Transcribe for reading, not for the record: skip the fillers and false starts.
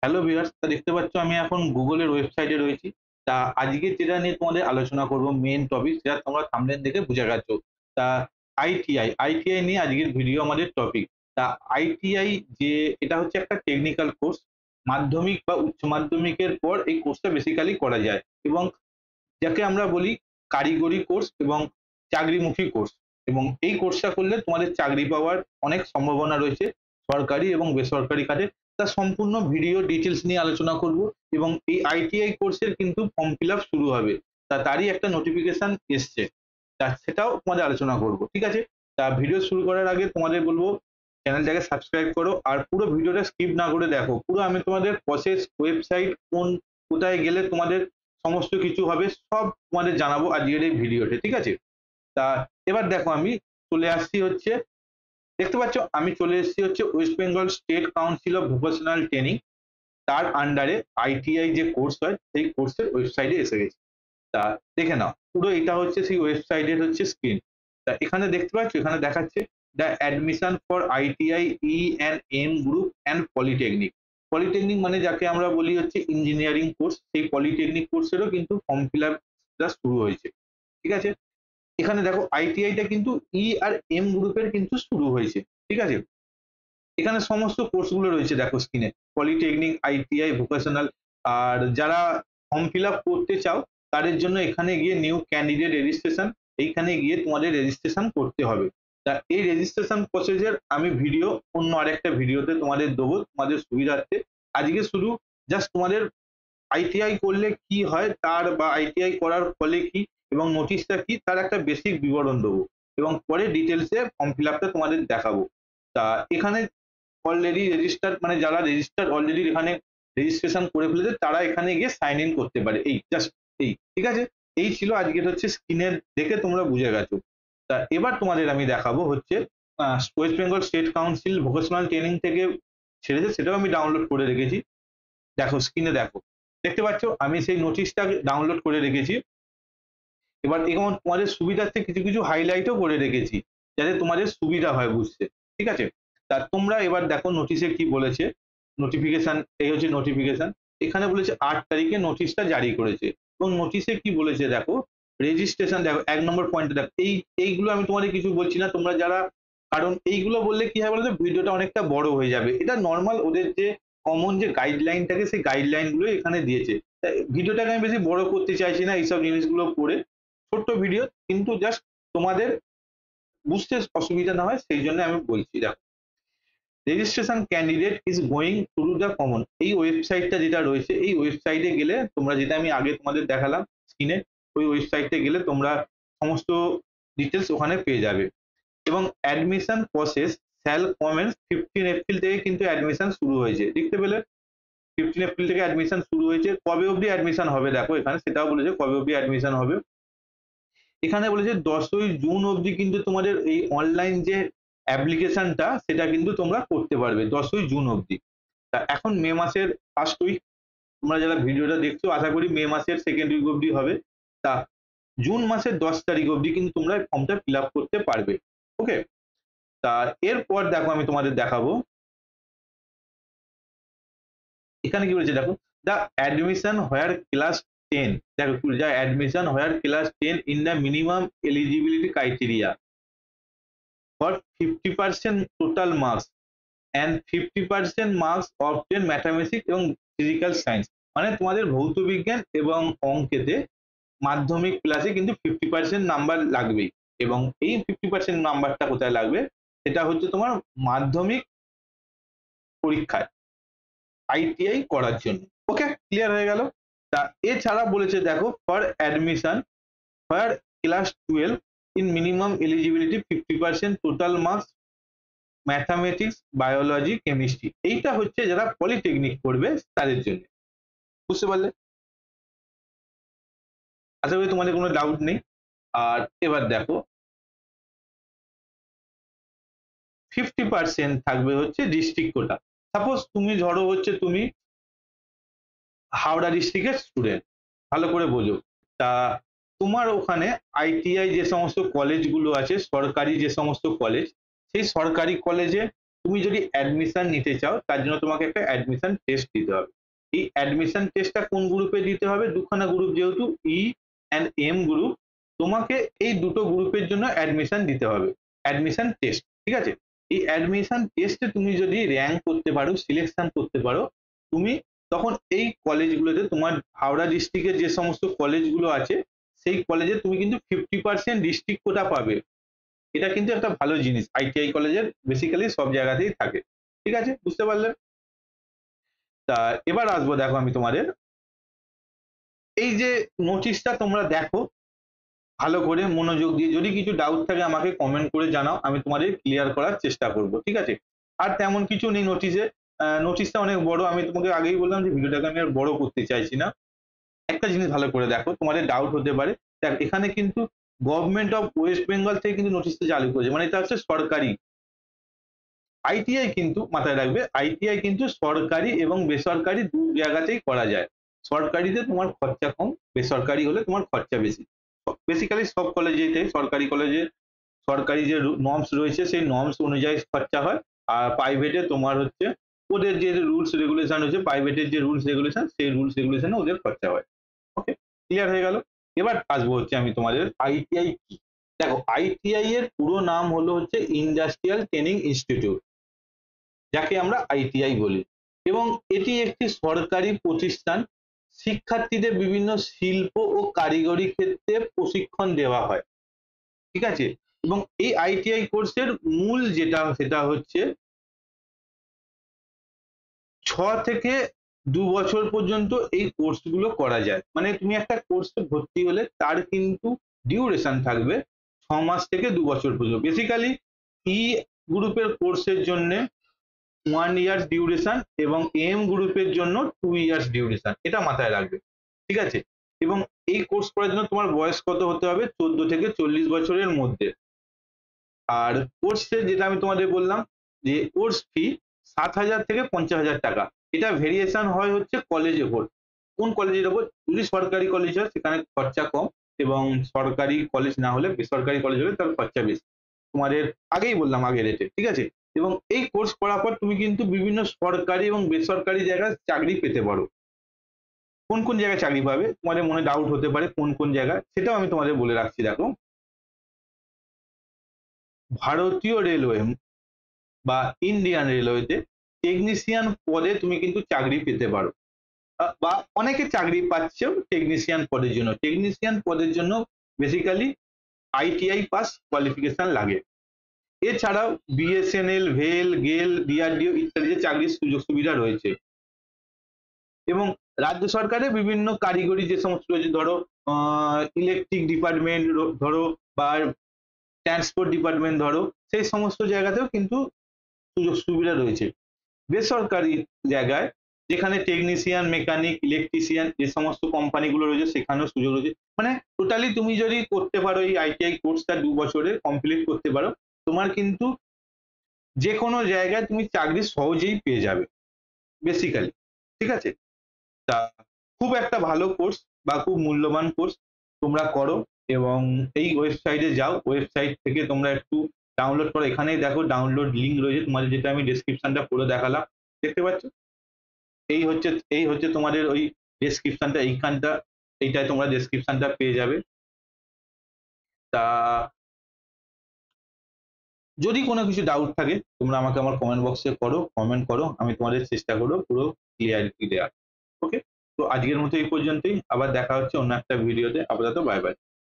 Hello viewers, দেখতে পাচ্ছ আমি এখন গুগলের ওয়েবসাইটে রয়েছি। তা আজকে যেটা নিয়ে তোমাদের আলোচনা করব মেইন টপিক, সেটা তোমরা থাম্বনেল দেখে বুঝে গেছো। তা আইটিআই নিয়ে আজকের ভিডিও আমাদের টপিক। তা আইটিআই যে এটা হচ্ছে একটা টেকনিক্যাল কোর্স। মাধ্যমিক বা উচ্চ মাধ্যমিকের পর এই কোর্সটা বেসিক্যালি করা যায় এবং যাকে আমরা বলি কারিগরি কোর্স এবং চাকরিমুখী কোর্স। এবং এই কোর্সটা করলে তোমাদের চাকরি পাওয়ার অনেক সম্ভাবনা রয়েছে সরকারি এবং বেসরকারি কাজে। তার সম্পূর্ণ ভিডিও ডিটেলস নিয়ে আলোচনা করব এবং এই আইটিআই কোর্সের কিন্তু ফর্ম ফিল আপ শুরু হবে। তারই একটা নোটিফিকেশন এসছে, তা সেটাও তোমাদের আলোচনা করব। ঠিক আছে, তা ভিডিও শুরু করার আগে তোমাদের বলবো চ্যানেলটাকে সাবস্ক্রাইব করো আর পুরো ভিডিওটা স্কিপ না করে দেখো। পুরো আমি তোমাদের প্রসেস, ওয়েবসাইট, কোথায় গেলে তোমাদের সমস্ত কিছু হবে সব তোমাদের জানাবো আজকের এই ভিডিওতে। ঠিক আছে, তা এবার দেখো আমি চলে আসছি হচ্ছে, দেখতে পাচ্ছ আমি চলে এসেছি হচ্ছে West Bengal state council of vocational training, তার আন্ডারে আইটিআই যে কোর্স হয় সেই কোর্সের ওয়েবসাইটে এসে গেছি। তা দেখে নাও, পুরো এটা হচ্ছে সেই ওয়েবসাইটের হচ্ছে স্ক্রিন। তা এখানে দেখতে পাচ্ছ, এখানে দেখাচ্ছে the admission for ITI E and M group and polytechnic. Polytechnic মানে যাকে আমরা বলি হচ্ছে ইঞ্জিনিয়ারিং কোর্স, সেই পলিটেকনিক কোর্সেরও কিন্তু ফর্ম ফিল আপ শুরু হয়েছে। ঠিক আছে, এখানে দেখো আইটিআইটা কিন্তু ই আর এম গ্রুপের কিন্তু শুরু হয়েছে। ঠিক আছে, এখানে সমস্ত কোর্সগুলো রয়েছে দেখো স্ক্রিনে, পলিটেকনিক, আইটিআই, ভোকেশনাল। আর যারা ফর্ম ফিল আপ করতে চাও তাদের জন্য এখানে গিয়ে নিউ ক্যান্ডিডেট রেজিস্ট্রেশন, এইখানে গিয়ে তোমাদের রেজিস্ট্রেশন করতে হবে। তা এই রেজিস্ট্রেশন প্রসেসের আমি ভিডিও অন্য আরেকটা ভিডিওতে তোমাদের দেবো তোমাদের সুবিধার্থে। আজকে শুধু জাস্ট তোমাদের আইটিআই করলে কি হয় তার, বা আইটিআই করার ফলে কি এবং নোটিশটা কি তার একটা বেসিক বিবরণ দেবো এবং পরে ডিটেলসে ফর্ম ফিল আপটা তোমাদের দেখাবো। তা এখানে অলরেডি রেজিস্টার, মানে যারা রেজিস্টার অলরেডি এখানে রেজিস্ট্রেশন করে ফেলেছে তারা এখানে গিয়ে সাইন ইন করতে পারে। এই জাস্ট এই, ঠিক আছে, এই ছিল আজকের হচ্ছে স্ক্রিনের দেখে তোমরা বুঝে গেছো। তা এবার তোমাদের আমি দেখাবো হচ্ছে West Bengal state council vocational training থেকে ছেড়েছে, সেটাও আমি ডাউনলোড করে রেখেছি। দেখো স্ক্রিনে দেখো, দেখতে পাচ্ছ আমি সেই নোটিশটা ডাউনলোড করে রেখেছি। এবার এখন তোমাদের সুবিধার্থে কিছু কিছু হাইলাইটও করে রেখেছি যাতে তোমাদের সুবিধা হয় বুঝতে। ঠিক আছে, তা তোমরা এবার দেখো নোটিশে কি বলেছে। নোটিফিকেশন, এই হচ্ছে নোটিফিকেশন। এখানে বলেছে 8 তারিখে নোটিশটা জারি করেছে এবং নোটিশে কি বলেছে দেখো, রেজিস্ট্রেশন দেখো 1 নম্বর পয়েন্টে দেখো। এইগুলো আমি তোমাদের কিছু বলছি না, তোমরা যারা, কারণ এইগুলো বললে কি হয় বলতো ভিডিওটা অনেকটা বড় হয়ে যাবে। এটা নর্মাল ওদের যে কমন যে গাইডলাইন থাকে সেই গাইডলাইন গুলো এখানে দিয়েছে। তাই ভিডিওটাকে আমি বেশি বড় করতে চাইছি না এইসব জিনিসগুলো পড়ে। ছোট্ট ভিডিও কিন্তু জাস্ট তোমাদের বুঝতে অসুবিধা না হয় সেই জন্য আমি বলছি। দেখো, registration candidate is going through the common, এই ওয়েবসাইটটা যেটা রয়েছে এই ওয়েবসাইটে গেলে তোমরা, যেটা আমি আগে তোমাদের দেখালাম স্ক্রিনে, ওই ওয়েবসাইটে গেলে তোমরা সমস্ত ডিটেলস ওখানে পেয়ে যাবে। এবং admission process shall commence 15 April থেকে কিন্তু অ্যাডমিশন শুরু হয়েছে, দেখতে পেলে 15 এপ্রিল থেকে অ্যাডমিশন শুরু হয়েছে। কবে অবধি অ্যাডমিশন হবে দেখো এখানে সেটাও বলেছে কবে অবধি অ্যাডমিশন হবে। এখানে বলেছে 10ই জুন অবধি কিন্তু তোমাদের এই অনলাইন যে অ্যাপ্লিকেশনটা সেটা কিন্তু তোমরা করতে পারবে 10ই জুন অবধি। তা এখন মে মাসের ফার্স্ট উইক, তোমরা যারা ভিডিওটা দেখছো আশা করি মে মাসের সেকেন্ড উইক অবধি হবে। তা জুন মাসের 10 তারিখ অবধি কিন্তু তোমরা ফর্মটা ফিল আপ করতে পারবে। ওকে, তা এরপর দেখো আমি তোমাদের দেখাবো এখানে কি বলেছে দেখো, দ্য অ্যাডমিশন হোয়ার ক্লাস 10, দেখো যা admission where class 10 in the minimum eligibility criteria for 50% total marks and 50% marks obtained mathematics এবং ফিজিক্যাল সায়েন্স। মানে তোমাদের ভৌত বিজ্ঞান এবং অঙ্কেতে মাধ্যমিক ক্লাসে কিন্তু 50% নাম্বার লাগবেই। এবং এই 50% নাম্বারটা কোথায় লাগবে, সেটা হচ্ছে তোমার মাধ্যমিক পরীক্ষায় আইটিআই করার জন্য। ওকে, ক্লিয়ার হয়ে গেল। তা এছাড়া বলেছে দেখো, for admission for class 12 in minimum eligibility 50% total marks mathematics, biology, chemistry, এইটা হচ্ছে যারা পলিটেকনিক করবে তাদের জন্য। বুঝতে পারলে? আশা করি তোমাদের কোনো ডাউট নেই। আর এবার দেখো 50% থাকবে হচ্ছে ডিস্ট্রিক্ট কোটা। সাপোজ তুমি ধরো হচ্ছে তুমি হাওড়া ডিস্ট্রিক্টের স্টুডেন্ট, ভালো করে বোঝো। তা তোমার ওখানে আইটিআই যে সমস্ত কলেজগুলো আছে, সরকারি যে সমস্ত কলেজ, সেই সরকারি কলেজে তুমি যদি অ্যাডমিশন নিতে চাও তার জন্য তোমাকে একটা অ্যাডমিশন টেস্ট দিতে হবে। এই অ্যাডমিশন টেস্টটা কোন গ্রুপে দিতে হবে? দুখানা গ্রুপ, যেহেতু ই অ্যান্ড এম গ্রুপ, তোমাকে এই দুটো গ্রুপের জন্য অ্যাডমিশন দিতে হবে, অ্যাডমিশন টেস্ট। ঠিক আছে? এই অ্যাডমিশন টেস্টে তুমি যদি র্যাঙ্ক করতে পারো, সিলেকশন করতে পারো, তুমি তখন এই কলেজগুলোতে, তোমার হাওড়া ডিস্ট্রিক্টের যে সমস্ত কলেজগুলো আছে সেই কলেজে তুমি কিন্তু 50% ডিস্ট্রিক্ট কোটা পাবে। এটা কিন্তু একটা ভালো জিনিস, আইটিআই কলেজের বেসিক্যালি সব জায়গাতেই থাকে। ঠিক আছে, বুঝতে পারলে? তা এবার আসবো, দেখো আমি তোমাদের এই যে নোটিশটা তোমরা দেখো ভালো করে মনোযোগ দিয়ে, যদি কিছু ডাউট থাকে আমাকে কমেন্ট করে জানাও, আমি তোমাদের ক্লিয়ার করার চেষ্টা করব। ঠিক আছে? আর তেমন কিছু নেই নোটিশে। নোটিশটা অনেক বড়, আমি তোমাকে আগেই বললাম যে ভিডিওটাকে আমি আর বড় করতে চাইছি না। একটা জিনিস ভালো করে দেখো, তোমাদের ডাউট হতে পারে। দেখ, এখানে কিন্তু গভর্নমেন্ট অফ ওয়েস্ট বেঙ্গল থেকে কিন্তু নোটিশটা চালু করেছে, মানে এটা হচ্ছে সরকারি। আইটিআই কিন্তু মাথায় রাখবে, আইটিআই কিন্তু সরকারি এবং বেসরকারি দু জায়গাতেই করা যায়। সরকারিতে তোমার খরচা কম, বেসরকারি হলে তোমার খরচা বেশি। বেসিক্যালি সব কলেজেতে, সরকারি কলেজে সরকারি যে নর্মস রয়েছে সেই নর্মস অনুযায়ী খরচা হয়। আর প্রাইভেটে তোমার হচ্ছে ওদের যে রুলস রেগুলেশন হচ্ছে, প্রাইভেটের যে রুলস রেগুলেশন সেই রুলস রেগুলেশনে ওদের খরচা হয়। ওকে, ক্লিয়ার হয়ে গেল। এবার আসবো হচ্ছে আমি তোমাদের আইটিআই কি। দেখো, আইটিআই এর পুরো নাম হলো হচ্ছে ইন্ডাস্ট্রিয়াল ট্রেনিং ইনস্টিটিউট, যাকে আমরা আইটিআই বলি, এবং এটি একটি সরকারি প্রতিষ্ঠান। শিক্ষার্থীদের বিভিন্ন শিল্প ও কারিগরি ক্ষেত্রে প্রশিক্ষণ দেওয়া হয়। ঠিক আছে? এবং এই আইটিআই কোর্সের মূল যেটা সেটা হচ্ছে 6 থেকে 2 বছর পর্যন্ত এই কোর্সগুলো করা যায়। মানে তুমি একটা কোর্সে ভর্তি হলে তার কিন্তু ডিউরেশন থাকবে 6 মাস থেকে 2 বছর পর্যন্ত। বেসিক্যালি ই গ্রুপের কোর্সের জন্য 1 ইয়ার্স ডিউরেশন এবং এম গ্রুপের জন্য 2 ইয়ার্স ডিউরেশন, এটা মাথায় রাখবে। ঠিক আছে? এবং এই কোর্স করার জন্য তোমার বয়স কত হতে হবে? 14 থেকে 40 বছরের মধ্যে। আর কোর্সে যেটা আমি তোমাদের বললাম যে কোর্স ফি 7,000 থেকে 50,000 টাকা। এটা ভেরিয়েশন হয় হচ্ছে কলেজের উপর, কোন কলেজের উপর। যদি সরকারি কলেজ হয় সেখানে খরচা কম, এবং সরকারি কলেজ না হলে, বেসরকারি কলেজ হলে তার খরচা বেশি। তোমাদের আগেই বললাম আগের রেটে। ঠিক আছে? এবং এই কোর্স করার পর তুমি কিন্তু বিভিন্ন সরকারি এবং বেসরকারি জায়গায় চাকরি পেতে পারো। কোন কোন জায়গায় চাকরি পাবে তোমাদের মনে ডাউট হতে পারে, কোন কোন জায়গায়, সেটাও আমি তোমাদের বলে রাখছি। দেখো, ভারতীয় রেলওয়ে বা ইন্ডিয়ান রেলওয়েতে টেকনিশিয়ান পদে তুমি কিন্তু চাকরি পেতে পারো। বা অনেকে চাকরি পাচ্ছে টেকনিশিয়ান পদের জন্য। টেকনিশিয়ান পদের জন্য বেসিক্যালি আইটিআই পাস কোয়ালিফিকেশন লাগে। এছাড়াও বিএসএনএল, ভেল, গেল, ডিআরডিও ইত্যাদি চাকরির সুযোগ সুবিধা রয়েছে। এবং রাজ্য সরকারের বিভিন্ন কারিগরি যে সমস্ত রয়েছে, ধরো ইলেকট্রিক ডিপার্টমেন্ট ধরো, বা ট্রান্সপোর্ট ডিপার্টমেন্ট ধরো, সেই সমস্ত জায়গাতেও কিন্তু সুযোগ সুবিধা রয়েছে। বেসরকারি জায়গায়, যেখানে টেকনিশিয়ান, মেকানিক, ইলেকট্রিশিয়ান যে সমস্ত কোম্পানিগুলো রয়েছে সেখানেও সুযোগ রয়েছে। মানে টোটালি তুমি যদি করতে পারো এই আইটিআই কোর্সটা 2 বছরে কমপ্লিট করতে পারো, তোমার কিন্তু যে কোনো জায়গায় তুমি চাকরি সহজেই পেয়ে যাবে বেসিক্যালি। ঠিক আছে? তা খুব একটা ভালো কোর্স বা খুব মূল্যবান কোর্স, তোমরা করো। এবং এই ওয়েবসাইটে যাও, ওয়েবসাইট থেকে তোমরা একটু ডাউনলোড করো। এখানেই দেখো ডাউনলোড লিঙ্ক রয়েছে তোমাদের, যেটা আমি ডেসক্রিপশনটা পুরো দেখালাম, দেখতে পাচ্ছ? এই হচ্ছে তোমাদের ওই ডেসক্রিপশনটা, এইখানটা, এইটায় তোমরা ডেসক্রিপশনটা পেয়ে যাবে। তা যদি কোনো কিছু ডাউট থাকে তোমরা আমাকে আমার কমেন্ট বক্সে কমেন্ট করো, আমি তোমাদের চেষ্টা করবো পুরো ক্লিয়ারিটি দেওয়ার। ওকে, তো আজকের মতো এই পর্যন্তই, আবার দেখা হচ্ছে অন্য একটা ভিডিওতে। আপাতত বাই বাই।